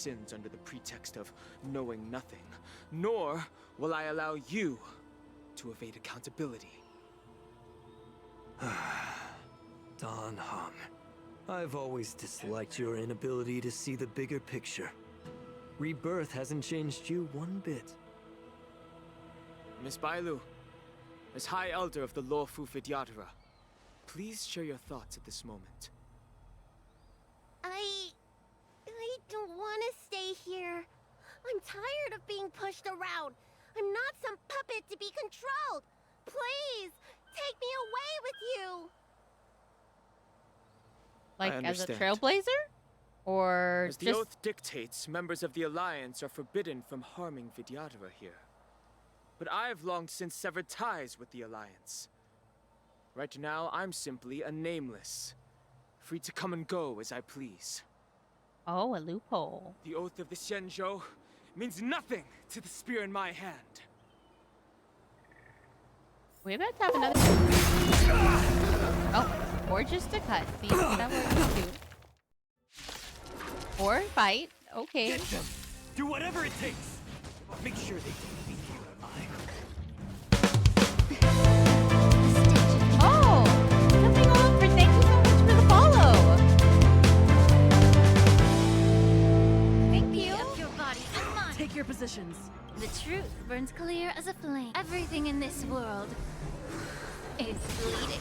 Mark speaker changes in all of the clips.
Speaker 1: sins under the pretext of knowing nothing, nor will I allow you to evade accountability.
Speaker 2: Dan Heng, I've always disliked your inability to see the bigger picture. Rebirth hasn't changed you one bit.
Speaker 1: Miss Bailu, as High Elder of the Lawfu Vidyadhara, please share your thoughts at this moment.
Speaker 3: I don't want to stay here. I'm tired of being pushed around. I'm not some puppet to be controlled. Please, take me away with you.
Speaker 1: I
Speaker 4: Like as a
Speaker 1: understand.
Speaker 4: trailblazer? Or
Speaker 1: As the
Speaker 4: just...
Speaker 1: oath dictates, members of the Alliance are forbidden from harming Vidyadhara here. But I've long since severed ties with the Alliance. Right now, I'm simply a nameless, free to come and go as I please.
Speaker 4: Oh, a loophole.
Speaker 1: The oath of the Xianzhou means nothing to the spear in my hand.
Speaker 4: We about to have another... Oh, or just a cut. See, that was cute. Or fight. Okay.
Speaker 2: Get them! Do whatever it takes! Make sure they don't leave you alive.
Speaker 4: Oh! Coming over. Thank you so much for the follow.
Speaker 3: Thank you. Up your body and mine.
Speaker 5: Take your positions.
Speaker 3: The truth burns clear as a flame. Everything in this world is bleeding.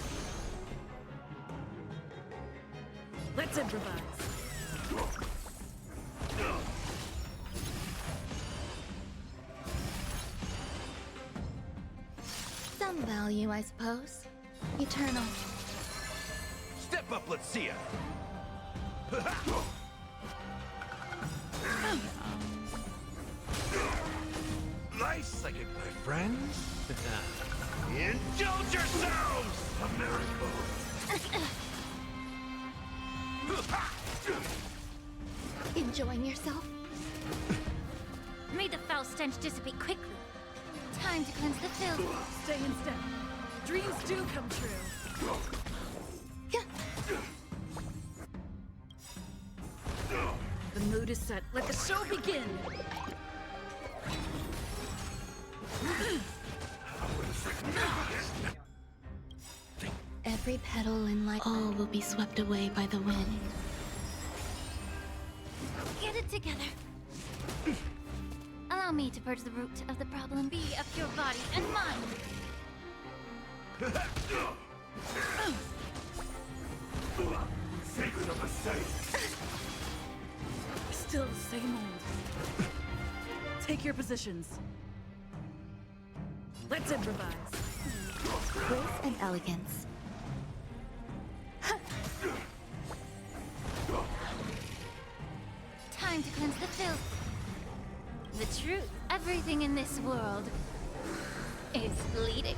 Speaker 5: Let's improvise.
Speaker 3: Some value, I suppose. Eternal.
Speaker 6: Step up, let's see ya. Nice, like it, my friends. Indulge yourselves, America.
Speaker 3: Enjoying yourself? May the foul stench dissipate quickly. Time to cleanse the filth.
Speaker 5: Stay in step. Dreams do come true. The mood is set. Let the show begin.
Speaker 3: Every petal in life, all will be swept away by the wind. Get it together. Allow me to purge the root of the problem. Be of your body and mind.
Speaker 6: Secret of a saint.
Speaker 5: Still the same old. Take your positions. Let's improvise.
Speaker 3: Grace and elegance. Time to cleanse the filth. The truth, everything in this world is bleeding.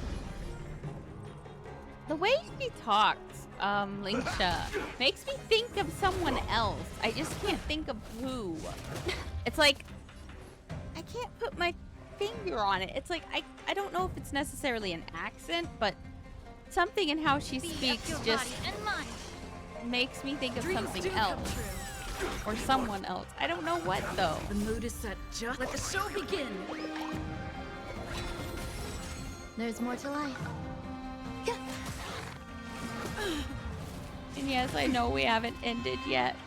Speaker 4: The way she talks, Lingsha, makes me think of someone else. I just can't think of who. It's like, I can't put my finger on it. It's like, I don't know if it's necessarily an accent, but something in how she speaks just makes me think of
Speaker 5: Dreams
Speaker 4: something
Speaker 5: do come
Speaker 4: else.
Speaker 5: true.
Speaker 4: Or someone else. I don't know what, though.
Speaker 5: The mood is set. Just let the show begin.
Speaker 3: There's more to life.
Speaker 4: And yes, I know we haven't ended yet.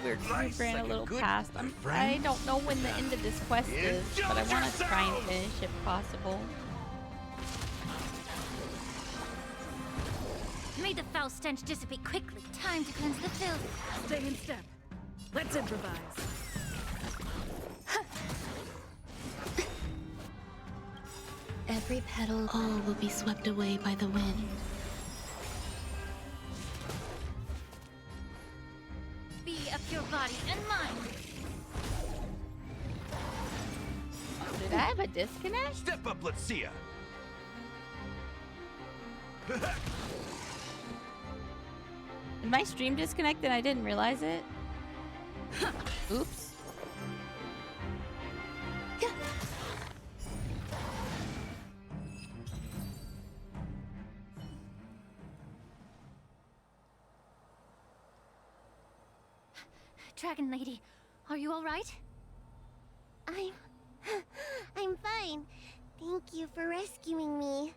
Speaker 4: We
Speaker 6: Nice,
Speaker 4: ran
Speaker 6: like
Speaker 4: a
Speaker 6: a
Speaker 4: little
Speaker 6: good
Speaker 4: past. I
Speaker 6: friend.
Speaker 4: don't know when the end of this quest is, but I want to try and
Speaker 6: yourselves!
Speaker 4: finish if possible.
Speaker 3: May the foul stench dissipate quickly. Time to cleanse the filth.
Speaker 5: Stay in step. Let's improvise.
Speaker 3: Every petal, all will be swept away by the wind. Be of your body and mind.
Speaker 4: Did I have a disconnect?
Speaker 6: Step up, let's see ya.
Speaker 4: Did my stream disconnect and I didn't realize it? Oops.
Speaker 3: Dragon Lady, are you all right? I'm... I'm fine. Thank you for rescuing me.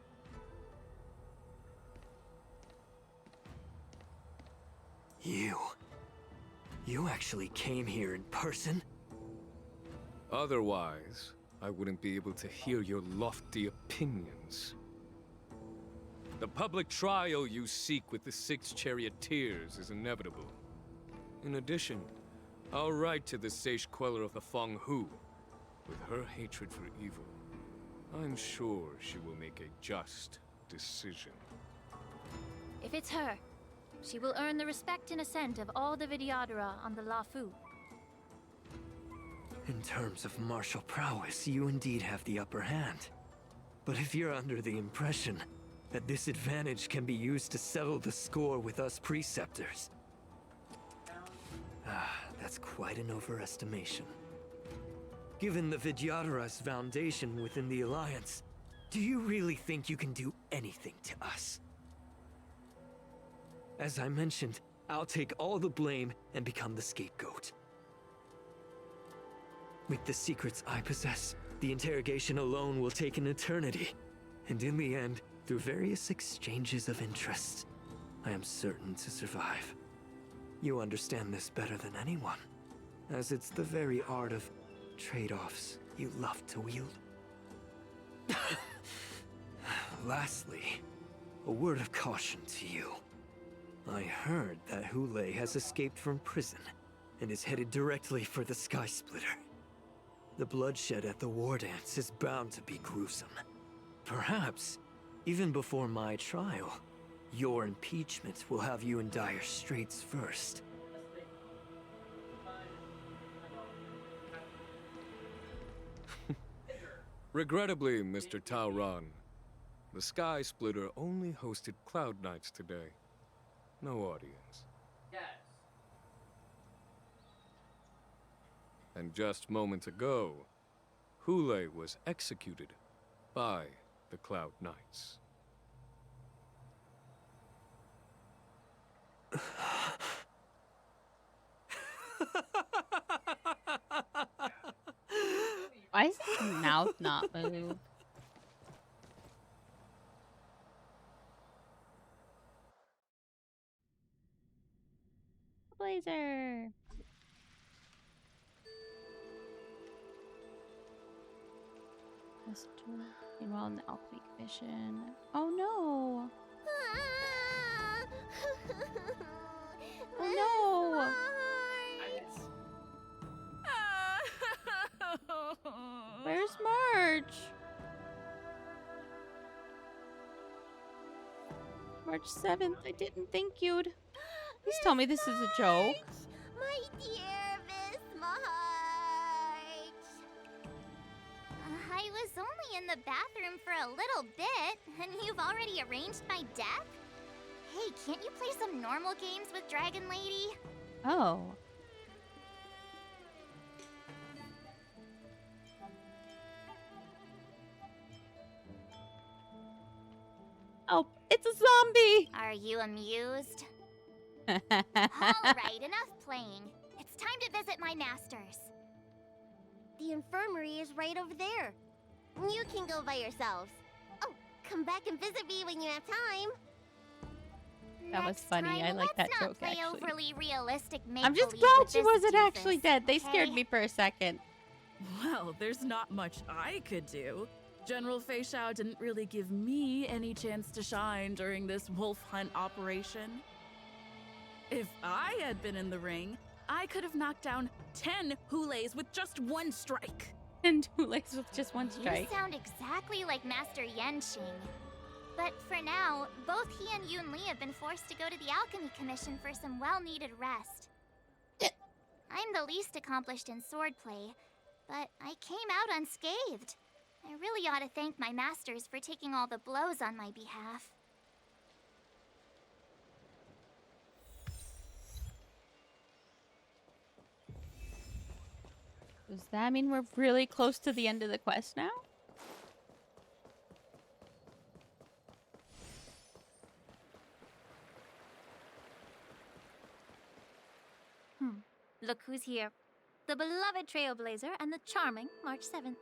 Speaker 2: You actually came here in person?
Speaker 7: Otherwise, I wouldn't be able to hear your lofty opinions. The public trial you seek with the 6 charioteers is inevitable. In addition, I'll write to the Sage Queller of the Feng Hu. With her hatred for evil, I'm sure she will make a just decision.
Speaker 5: If it's her, she will earn the respect and assent of all the Vidyadhara on the Lafu.
Speaker 2: In terms of martial prowess, you indeed have the upper hand. But if you're under the impression that this advantage can be used to settle the score with us preceptors, that's quite an overestimation. Given the Vidyadhara's foundation within the Alliance, do you really think you can do anything to us? As I mentioned, I'll take all the blame and become the scapegoat. With the secrets I possess, the interrogation alone will take an eternity. And in the end, through various exchanges of interest, I am certain to survive. You understand this better than anyone, as it's the very art of trade-offs you love to wield. Lastly, a word of caution to you. I heard that Hule has escaped from prison and is headed directly for the Sky Splitter. The bloodshed at the war dance is bound to be gruesome. Perhaps, even before my trial, your impeachment will have you in dire straits first.
Speaker 7: Regrettably, Mr. Taoran, the Sky Splitter only hosted Cloud Knights today. No audience. Yes. And just moments ago, Hule was executed by the Cloud Knights.
Speaker 4: Why is his mouth not move? Blazer. Meanwhile, in the Alchemy Commission. Oh no! Oh no! Where's March? March 7th. I didn't think you'd. Please tell me this is a joke.
Speaker 3: My dear Miss March. I was only in the bathroom for a little bit, and you've already arranged my death? Hey, can't you play some normal games with Dragon Lady?
Speaker 4: Oh. Oh, it's a zombie!
Speaker 3: Are you amused? Alright, enough playing. It's time to visit my masters. The infirmary is right over there. You can go by yourselves. Oh, come back and visit me when you have time.
Speaker 4: That was funny. I like that joke,
Speaker 3: Let's not play
Speaker 4: actually.
Speaker 3: overly realistic
Speaker 4: I'm just
Speaker 3: make-believe
Speaker 4: glad
Speaker 3: with
Speaker 4: she
Speaker 3: this
Speaker 4: wasn't
Speaker 3: doofus,
Speaker 4: actually dead. They scared
Speaker 3: okay?
Speaker 4: me for a second.
Speaker 8: Well, there's not much I could do. General Fei Shao didn't really give me any chance to shine during this wolf hunt operation. If I had been in the ring, I could have knocked down 10 Hules with just one strike.
Speaker 4: And two legs with just one strike.
Speaker 3: You sound exactly like Master Yenshing. But for now, both he and Yun Li have been forced to go to the Alchemy Commission for some well-needed rest. I'm the least accomplished in swordplay, but I came out unscathed. I really ought to thank my masters for taking all the blows on my behalf.
Speaker 4: Does that mean we're really close to the end of the quest now?
Speaker 5: Look who's here. the beloved Trailblazer and the charming March 7th.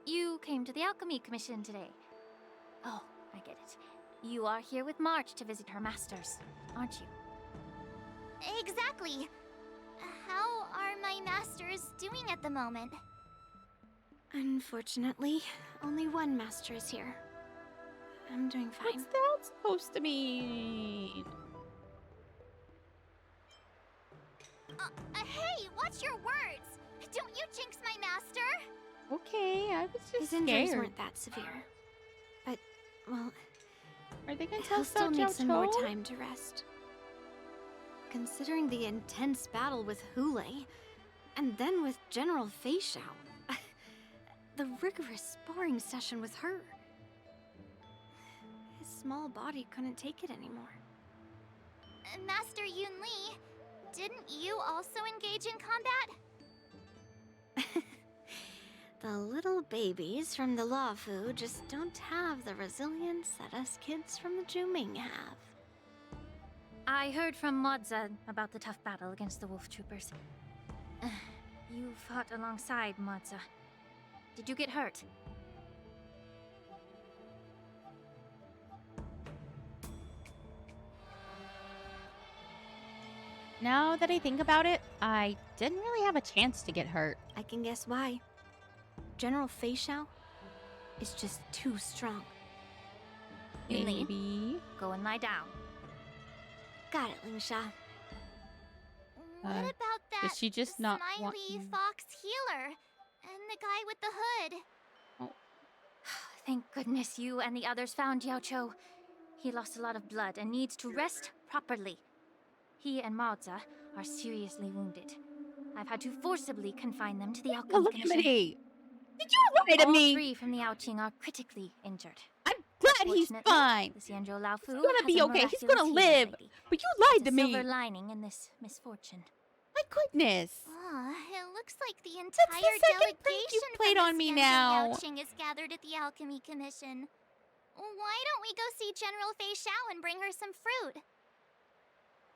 Speaker 5: You came to the Alchemy Commission today. Oh, I get it. You are here with March to visit her masters, aren't you?
Speaker 3: Exactly. How are my masters doing at the moment?
Speaker 9: Unfortunately, only one master is here. I'm doing fine.
Speaker 4: What's that supposed to mean?
Speaker 3: Hey, watch your words! Don't you jinx my master!
Speaker 4: Okay, I was just
Speaker 9: His injuries
Speaker 4: scared.
Speaker 9: weren't that severe. But, well,
Speaker 4: Are they gonna tell
Speaker 9: he'll still
Speaker 4: Xiao
Speaker 9: need some more
Speaker 4: Chou?
Speaker 9: time to rest. Considering the intense battle with Hule, and then with General Fei Xiao, the rigorous sparring session with her. His small body couldn't take it anymore.
Speaker 3: Master Yun Li, didn't you also engage in combat?
Speaker 9: The little babies from the Luofu just don't have the resilience that us kids from the Juming have.
Speaker 5: I heard from Modza about the tough battle against the wolf troopers. You fought alongside Modza. Did you get hurt?
Speaker 4: Now that I think about it, I didn't really have a chance to get hurt.
Speaker 9: I can guess why. General Fei Xiao is just too strong.
Speaker 5: Yun Li,
Speaker 4: Maybe.
Speaker 5: go and lie down.
Speaker 9: Got it, Lingsha.
Speaker 3: What
Speaker 4: Uh,
Speaker 3: about that
Speaker 4: does she just not want
Speaker 3: smiley
Speaker 4: you-
Speaker 3: fox healer? And the guy with the hood?
Speaker 5: Thank goodness you and the others found Yao Chou. He lost a lot of blood and needs to rest properly. He and Maoza are seriously wounded. I've had to forcibly confine them to the Alchemy Commission.
Speaker 4: Calamity! Did you lie to
Speaker 5: All
Speaker 4: me?
Speaker 5: 3 from the Ouching are critically injured.
Speaker 4: I'm glad he's
Speaker 5: Fortunately,
Speaker 4: fine.
Speaker 5: The Xianzhou Laofu
Speaker 4: He's gonna
Speaker 5: has
Speaker 4: be
Speaker 5: a
Speaker 4: okay. He's
Speaker 5: miraculous
Speaker 4: gonna
Speaker 5: healing
Speaker 4: live.
Speaker 5: lady.
Speaker 4: But you lied
Speaker 5: There's
Speaker 4: to
Speaker 5: a
Speaker 4: me.
Speaker 5: silver lining in this misfortune.
Speaker 4: My goodness.
Speaker 3: It looks like the
Speaker 4: the
Speaker 3: entire
Speaker 4: second prank
Speaker 3: delegation
Speaker 4: you've played
Speaker 3: from
Speaker 4: on
Speaker 3: the
Speaker 4: me
Speaker 3: Xianzhou
Speaker 4: now.
Speaker 3: Yaoqing is gathered at the Alchemy Commission. Why don't we go see General Fei Xiao and bring her some fruit?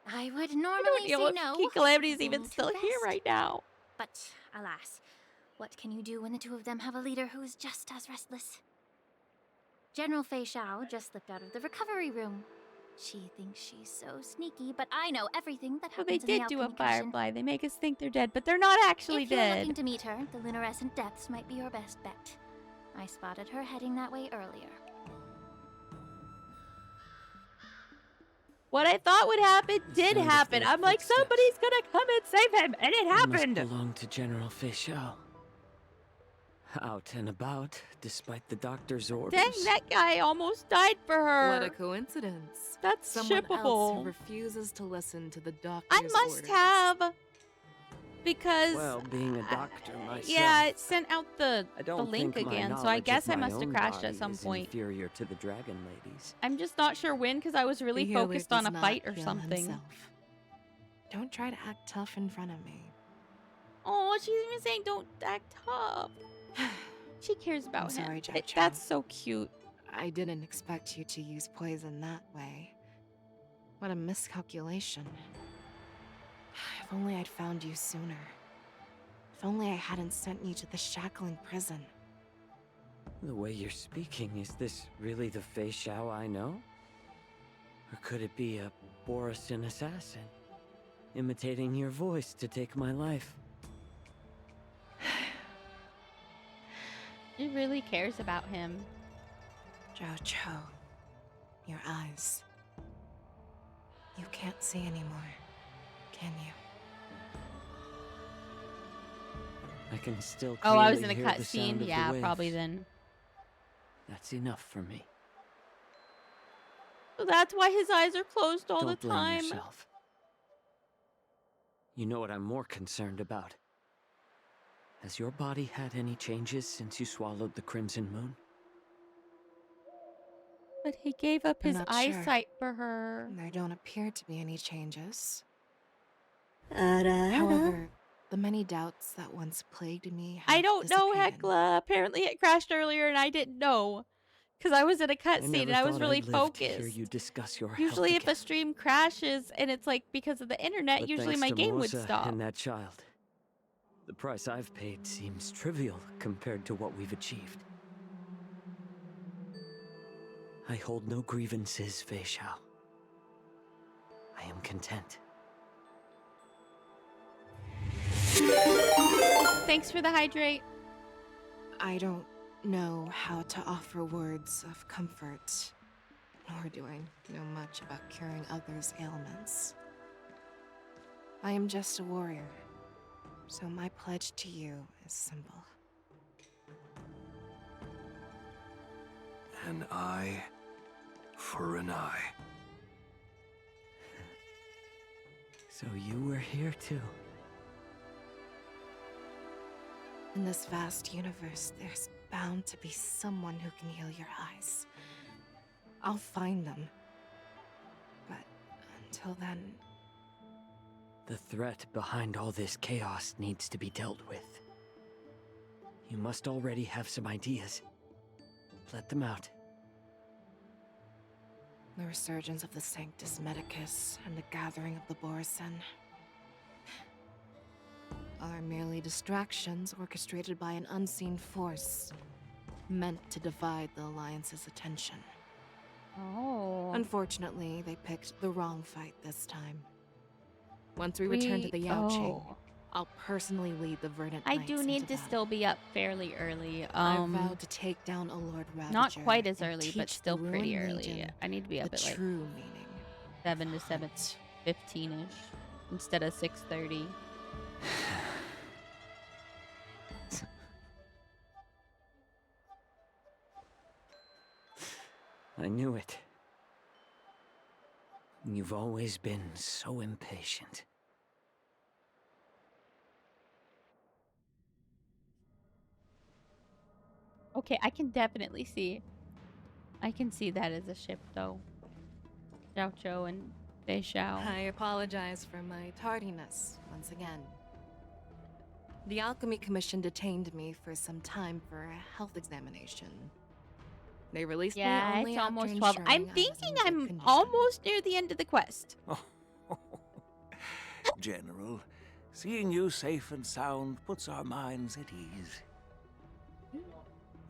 Speaker 5: I would
Speaker 4: I
Speaker 5: normally
Speaker 4: don't know
Speaker 5: say
Speaker 4: if
Speaker 5: no.
Speaker 4: King Calamity's
Speaker 5: They
Speaker 4: even
Speaker 5: need to
Speaker 4: still here
Speaker 5: rest.
Speaker 4: right now.
Speaker 5: But alas, what can you do when the 2 of them have a leader who is just as restless? General Fei Xiao just slipped out of the recovery room. She thinks she's so sneaky, but I know everything that
Speaker 4: Well, they
Speaker 5: happens in the
Speaker 4: did do a
Speaker 5: Alchemy Commission.
Speaker 4: firefly. They make us think they're dead, but they're not actually
Speaker 5: If you're
Speaker 4: dead.
Speaker 5: looking to meet her, the luminescent depths might be your best bet. I spotted her heading that way earlier.
Speaker 4: What I thought would happen did
Speaker 2: sound of
Speaker 4: happen.
Speaker 2: their
Speaker 4: I'm like,
Speaker 2: footsteps.
Speaker 4: somebody's gonna come and save him, and it
Speaker 2: He must
Speaker 4: happened.
Speaker 2: belong to General Fei Xiao. Out and about, despite the doctor's orders.
Speaker 4: Dang, that guy almost died for her.
Speaker 10: What a coincidence.
Speaker 4: That's
Speaker 10: Someone else who
Speaker 4: shippable.
Speaker 10: refuses to listen to the doctor's
Speaker 4: I must
Speaker 10: orders.
Speaker 4: have, because
Speaker 2: Well, being a doctor myself.
Speaker 4: yeah, it sent out the
Speaker 2: I don't
Speaker 4: link
Speaker 2: think my
Speaker 4: again, so I
Speaker 2: knowledge of
Speaker 4: guess I
Speaker 2: my
Speaker 4: must have
Speaker 2: own
Speaker 4: crashed at
Speaker 2: body
Speaker 4: some
Speaker 2: is
Speaker 4: point.
Speaker 2: inferior to the dragon ladies.
Speaker 4: I'm just not sure when, because I was really
Speaker 10: The healer
Speaker 4: focused on
Speaker 10: does
Speaker 4: a
Speaker 10: not
Speaker 4: fight or
Speaker 10: heal
Speaker 4: something.
Speaker 10: himself. Don't try to act tough in front of me.
Speaker 4: Oh, she's even saying don't act tough. She cares about
Speaker 10: I'm sorry,
Speaker 4: him.
Speaker 10: Zhao Chou.
Speaker 4: That's so cute.
Speaker 10: I didn't expect you to use poison that way. What a miscalculation. If only I'd found you sooner. If only I hadn't sent you to the shackling prison.
Speaker 2: The way you're speaking, is this really the Fei Xiao I know? Or could it be a Borisin assassin, imitating your voice to take my life?
Speaker 4: She really cares about him.
Speaker 10: Zhao Chou, your eyes. You can't see anymore, can you?
Speaker 2: I can still
Speaker 4: Oh, I was in
Speaker 2: clearly
Speaker 4: a
Speaker 2: hear the sound
Speaker 4: cutscene.
Speaker 2: of the
Speaker 4: Yeah, probably
Speaker 2: waves.
Speaker 4: then.
Speaker 2: That's enough for me.
Speaker 4: So that's why his eyes are closed all
Speaker 2: Don't
Speaker 4: the
Speaker 2: blame
Speaker 4: time.
Speaker 2: yourself. You know what I'm more concerned about? Has your body had any changes since you swallowed the Crimson Moon?
Speaker 4: But he gave up
Speaker 10: I'm
Speaker 4: his
Speaker 10: not sure.
Speaker 4: eyesight for her.
Speaker 10: There don't appear to be any changes.
Speaker 9: However,
Speaker 10: However, the many doubts that once plagued me have
Speaker 4: I don't know,
Speaker 10: dissipated.
Speaker 4: Hecla. Apparently it crashed earlier and I didn't know. Because I was in a cutscene and I was really
Speaker 2: To hear
Speaker 4: focused.
Speaker 2: you discuss your
Speaker 4: Usually
Speaker 2: health
Speaker 4: if a
Speaker 2: again.
Speaker 4: stream crashes and it's like because of the internet,
Speaker 2: But
Speaker 4: usually
Speaker 2: thanks
Speaker 4: my
Speaker 2: to
Speaker 4: game would
Speaker 2: Moza
Speaker 4: stop.
Speaker 2: and that child, The price I've paid seems trivial compared to what we've achieved. I hold no grievances, Fei Shao. I am content.
Speaker 4: Thanks for the hydrate.
Speaker 10: I don't know how to offer words of comfort, nor do I know much about curing others' ailments. I am just a warrior, so my pledge to you is simple.
Speaker 6: An eye for an eye.
Speaker 2: So you were here too.
Speaker 10: In this vast universe, there's bound to be someone who can heal your eyes. I'll find them. But until then...
Speaker 2: The threat behind all this chaos needs to be dealt with. You must already have some ideas. Let them out.
Speaker 10: The resurgence of the Sanctus Medicus and the gathering of the Borisin are merely distractions orchestrated by an unseen force, meant to divide the Alliance's attention.
Speaker 4: Oh.
Speaker 10: Unfortunately, they picked the wrong fight this time. Once we return to the Yaoqing, I'll personally lead the Verdant
Speaker 4: I
Speaker 10: Knights
Speaker 4: do need
Speaker 10: into
Speaker 4: to
Speaker 10: battle.
Speaker 4: still be up fairly early.
Speaker 10: I vowed to take down a Lord Ravager.
Speaker 4: Not quite as
Speaker 10: and
Speaker 4: early, but
Speaker 10: teach
Speaker 4: still
Speaker 10: the
Speaker 4: pretty
Speaker 10: Ruined
Speaker 4: early.
Speaker 10: Legion
Speaker 4: I need to be up
Speaker 10: the
Speaker 4: at like
Speaker 10: true meaning.
Speaker 4: 7 to 7:15ish instead of 6:30.
Speaker 2: I knew it. You've always been so impatient.
Speaker 4: Okay, I can definitely see. I can see that as a ship, though. Xiaoqiu and Fei Shao.
Speaker 10: I apologize for my tardiness once again. The Alchemy Commission detained me for some time for a health examination. They released me
Speaker 4: Yeah,
Speaker 10: only
Speaker 4: it's
Speaker 10: after
Speaker 4: almost 12.
Speaker 10: ensuring
Speaker 4: I'm
Speaker 10: I was
Speaker 4: thinking
Speaker 10: in good
Speaker 4: I'm
Speaker 10: condition.
Speaker 4: almost near the end of the quest.
Speaker 6: General, seeing you safe and sound puts our minds at ease.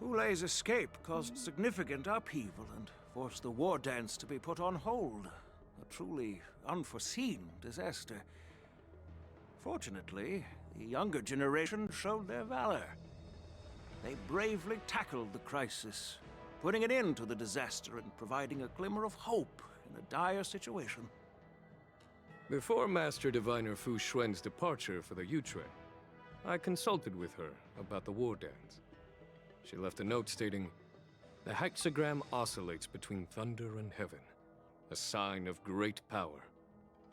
Speaker 6: Hulei's escape caused significant upheaval and forced the war dance to be put on hold. A truly unforeseen disaster. Fortunately, the younger generation showed their valor. They bravely tackled the crisis, putting an end to the disaster and providing a glimmer of hope in a dire situation.
Speaker 7: Before Master Diviner Fu Xuan's departure for the Yutre, I consulted with her about the war dance. She left a note stating, "The hexagram oscillates between thunder and heaven, a sign of great power,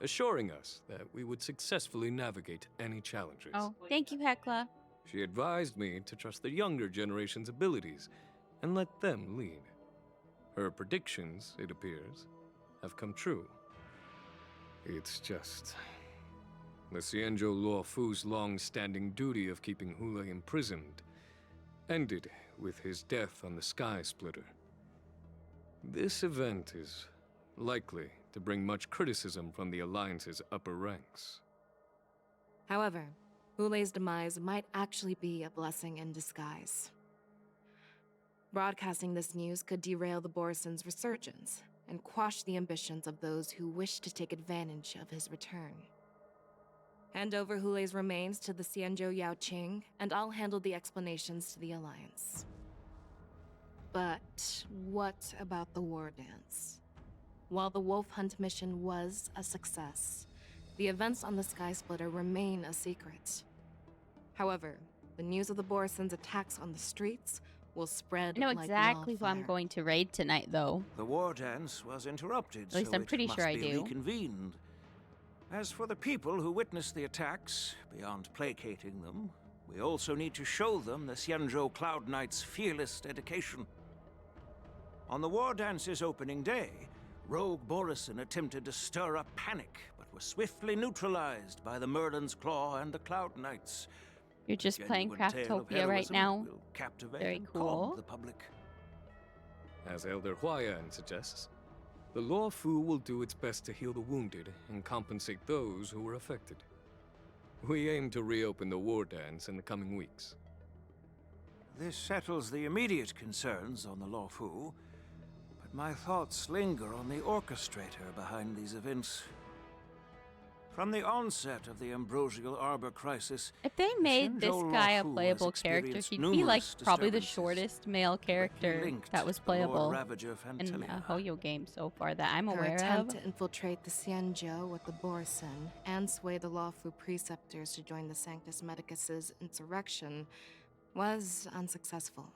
Speaker 7: assuring us that we would successfully navigate any challenges."
Speaker 4: Oh, thank you, Hecla.
Speaker 7: She advised me to trust the younger generation's abilities and let them lead. Her predictions, it appears, have come true. It's just... the Xianzhou Luo Fu's long-standing duty of keeping Hulei imprisoned ended with his death on the Sky Splitter. This event is likely to bring much criticism from the Alliance's upper ranks.
Speaker 10: However, Hulei's demise might actually be a blessing in disguise. Broadcasting this news could derail the Borisin's resurgence and quash the ambitions of those who wish to take advantage of his return. Hand over Hulei's remains to the Xianzhou Yaoqing, and I'll handle the explanations to the Alliance. But what about the war dance? While the Wolf Hunt mission was a success, the events on the Sky Splitter remain a secret. However, the news of the Borisin's attacks on the streets will spread
Speaker 4: I know
Speaker 10: like
Speaker 4: exactly who I'm
Speaker 10: wildfire.
Speaker 4: going to raid tonight, though.
Speaker 6: The war dance was interrupted,
Speaker 4: At least
Speaker 6: so
Speaker 4: I'm pretty
Speaker 6: it must
Speaker 4: sure I
Speaker 6: be
Speaker 4: do.
Speaker 6: reconvened. As for the people who witnessed the attacks, beyond placating them, we also need to show them the Xianzhou Cloud Knight's fearless dedication. On the war dance's opening day, rogue Borisin attempted to stir up panic, but was swiftly neutralized by the Merlin's Claw and the Cloud Knights.
Speaker 4: You're just playing
Speaker 6: Genuine tale of
Speaker 4: Craftopia right
Speaker 6: heroism
Speaker 4: now.
Speaker 6: will captivate
Speaker 4: Very
Speaker 6: and
Speaker 4: cool.
Speaker 6: calm the public.
Speaker 7: As Elder Huayan suggests, the Luo Fu will do its best to heal the wounded and compensate those who were affected. We aim to reopen the war dance in the coming weeks.
Speaker 6: This settles the immediate concerns on the Lawfu, but my thoughts linger on the orchestrator behind these events. From the onset of the Ambrosial Arbor crisis,
Speaker 4: If they made this
Speaker 6: Shinjo
Speaker 4: guy a
Speaker 6: Lawfu
Speaker 4: playable
Speaker 6: has
Speaker 4: character,
Speaker 6: experienced
Speaker 4: he'd be like
Speaker 6: numerous
Speaker 4: probably the
Speaker 6: disturbances,
Speaker 4: shortest male character
Speaker 6: linked
Speaker 4: that was
Speaker 6: to the Lord
Speaker 4: playable
Speaker 6: Ravager
Speaker 4: in
Speaker 6: Fantelia.
Speaker 4: a Hoyo game so far that I'm
Speaker 10: Her
Speaker 4: aware
Speaker 10: attempt
Speaker 4: of.
Speaker 10: to infiltrate the Xianzhou with the Borsen and sway the Lawfu preceptors to join the Sanctus Medicus's insurrection was unsuccessful.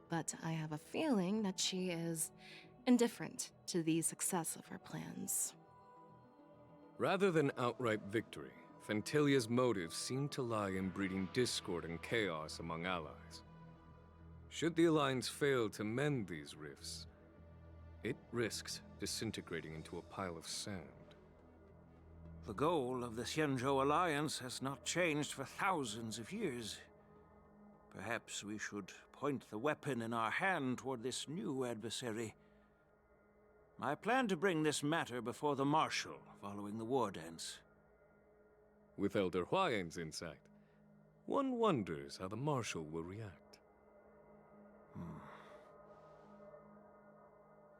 Speaker 10: But I have a feeling that she is indifferent to the success of her plans.
Speaker 7: Rather than outright victory, Fantelia's motives seem to lie in breeding discord and chaos among allies. Should the Alliance fail to mend these rifts, it risks disintegrating into a pile of sand.
Speaker 6: The goal of the Xianzhou Alliance has not changed for thousands of years. Perhaps we should point the weapon in our hand toward this new adversary. I plan to bring this matter before the Marshal following the war dance.
Speaker 7: With Elder Huayan's insight, one wonders how the Marshal will react.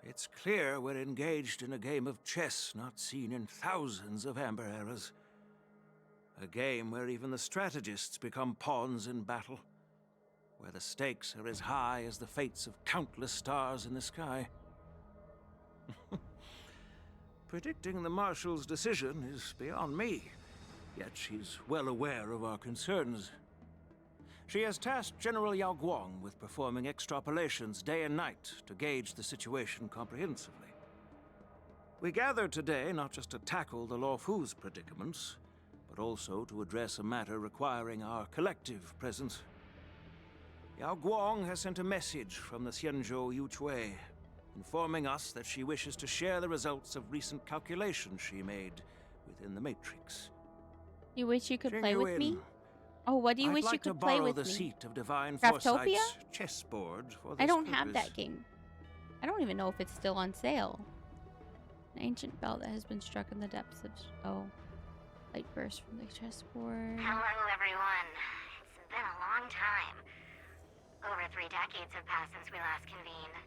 Speaker 6: It's clear we're engaged in a game of chess not seen in thousands of Amber eras. A game where even the strategists become pawns in battle, where the stakes are as high as the fates of countless stars in the sky. Predicting the Marshal's decision is beyond me, yet she's well aware of our concerns. She has tasked General Yao Guang with performing extrapolations day and night to gauge the situation comprehensively. We gathered today not just to tackle the Lawfu's predicaments, but also to address a matter requiring our collective presence. Yao Guang has sent a message from the Xianzhou Yuchui, informing us that she wishes to share the results of recent calculations she made within the Matrix.
Speaker 4: You wish you could play with me? Oh, what do you
Speaker 6: I'd
Speaker 4: wish
Speaker 6: like
Speaker 4: you could
Speaker 6: to
Speaker 4: play
Speaker 6: borrow
Speaker 4: with
Speaker 6: the
Speaker 4: me?
Speaker 6: seat of Divine
Speaker 4: Craftopia?
Speaker 6: Foresight's chessboard for this
Speaker 4: I don't have
Speaker 6: purpose.
Speaker 4: that game. I don't even know if it's still on sale. An ancient bell that has been struck in the depths of... Oh. Light burst from the chessboard.
Speaker 3: Hello, everyone. It's been a long time. Over 3 decades have passed since we last convened.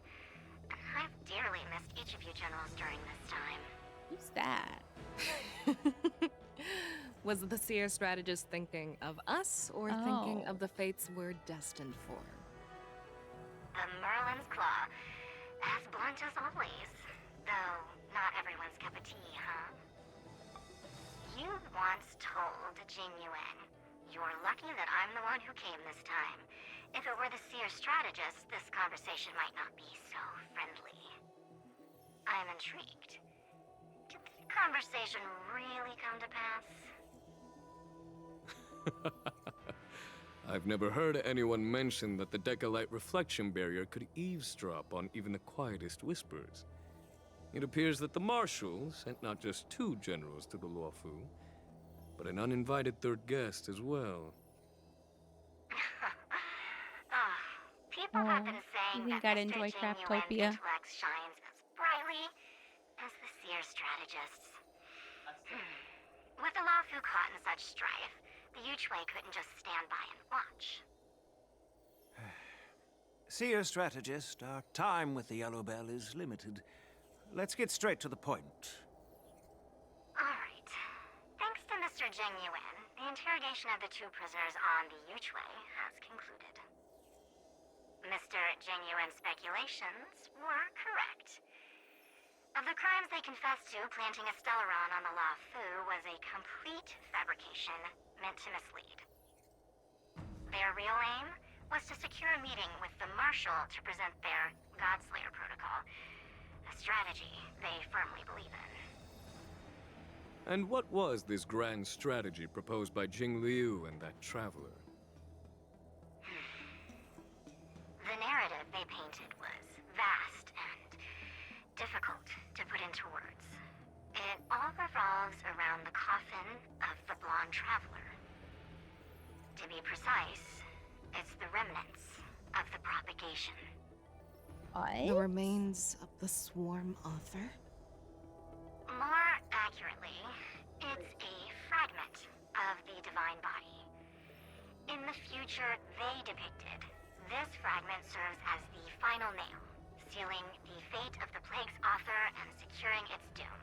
Speaker 3: And I've dearly missed each of you generals during this time.
Speaker 4: Who's that?
Speaker 10: Was the seer strategist thinking of us or thinking of the fates we're destined for?
Speaker 3: The Merlin's Claw. As blunt as always. Though, not everyone's cup of tea, huh? You once told Jing Yuan, "You're lucky that I'm the one who came this time. If it were the seer strategist, this conversation might not be so friendly." I'm intrigued. Did the conversation really come to pass?
Speaker 7: I've never heard anyone mention that the Decalite reflection barrier could eavesdrop on even the quietest whispers. It appears that the Marshal sent not just 2 generals to the Luofu, but an uninvited 3rd guest as well.
Speaker 3: People have been saying
Speaker 4: you think
Speaker 3: that
Speaker 4: I'd
Speaker 3: Mr.
Speaker 4: enjoy
Speaker 3: Jing Yuan's
Speaker 4: Craftopia?
Speaker 3: intellect shines as brightly as the seer strategist's. With the Lawfu caught in such strife, the Yuchui couldn't just stand by and watch.
Speaker 6: Seer strategist, our time with the Yellow Bell is limited. Let's get straight to the point.
Speaker 3: Alright. Thanks to Mr. Jing Yuan, the interrogation of the 2 prisoners on the Yuchui has concluded. Mr. Jing Yuan's speculations were correct. Of the crimes they confessed to, planting a Stellaron on the Lawfu was a complete fabrication meant to mislead. Their real aim was to secure a meeting with the Marshal to present their Godslayer protocol, a strategy they firmly believe in.
Speaker 7: And what was this grand strategy proposed by Jing Liu and that traveler?
Speaker 3: The narrative they painted was vast and difficult to put into words. It all revolves around the coffin of the blonde traveler. To be precise, it's the remnants of the propagation.
Speaker 10: The remains of the swarm author?
Speaker 3: More accurately, it's a fragment of the
Speaker 11: future they depicted. This fragment serves as the final nail, sealing the fate of the plague's author and securing its doom.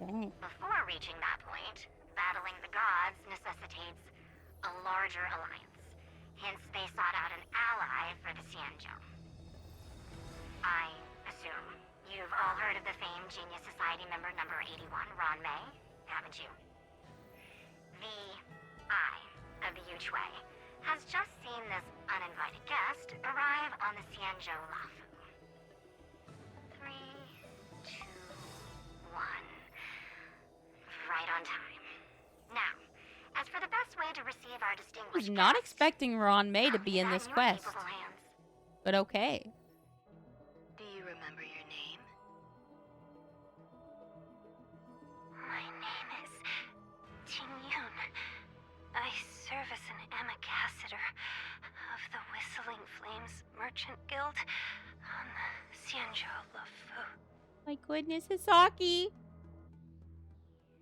Speaker 4: Dang.
Speaker 11: Before reaching that point, battling the gods necessitates a larger alliance. Hence, they sought out an ally for the Xianzhou. I assume you've all heard of the famed Genius Society member number 81, Ron May, haven't you? The Eye of the Yuchue has just seen this uninvited guest arrive on the Xianzhou Lafu. 3, 2, 1. Right on time. Now, as for the best way to receive our
Speaker 4: I
Speaker 11: distinguished
Speaker 4: was not
Speaker 11: guest,
Speaker 4: expecting Ron May to be in
Speaker 11: is
Speaker 4: this
Speaker 11: in your
Speaker 4: quest.
Speaker 11: capable hands.
Speaker 4: But okay.
Speaker 10: Do you remember your name?
Speaker 11: My name is Tingyun. I serve as an ambassador of the Whistling Flames Merchant Guild on the Xianzhou Lafu.
Speaker 4: My goodness, Hisaki.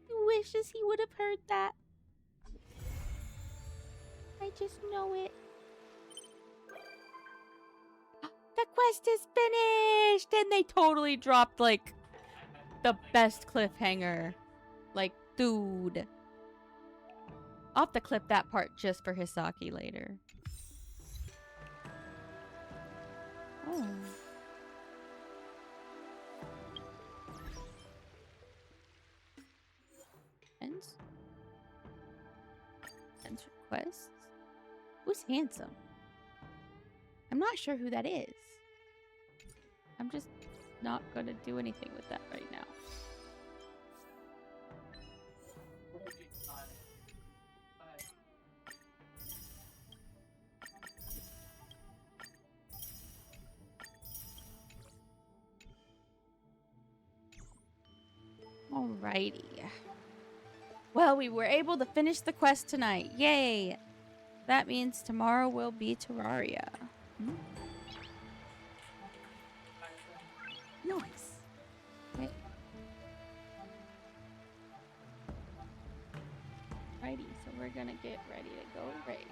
Speaker 4: He wishes he would have heard that. I just know it. The quest is finished! And they totally dropped, like, the best cliffhanger. Like, dude. I'll have to clip that part just for Hisaki later. Oh. Ends? Ends requests? Who's handsome? I'm not sure who that is. I'm just not gonna do anything with that right now. Alrighty. Well, we were able to finish the quest tonight. Yay! That means tomorrow will be Terraria. Nice. Okay. Righty, so we're gonna get ready to go raid.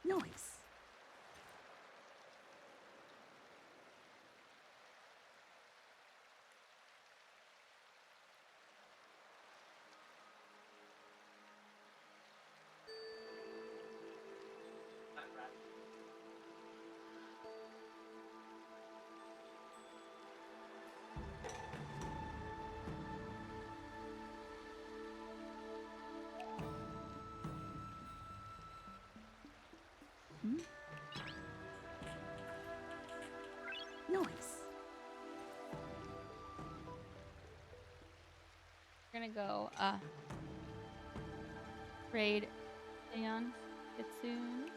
Speaker 4: Nice. Nice. We're gonna go raid Aeon Kitsune.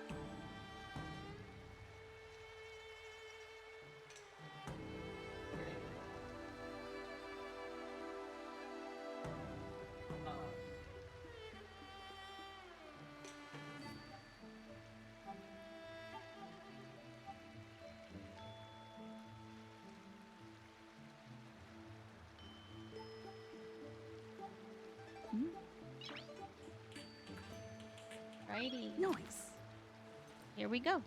Speaker 4: Righty. Nice. Here we go.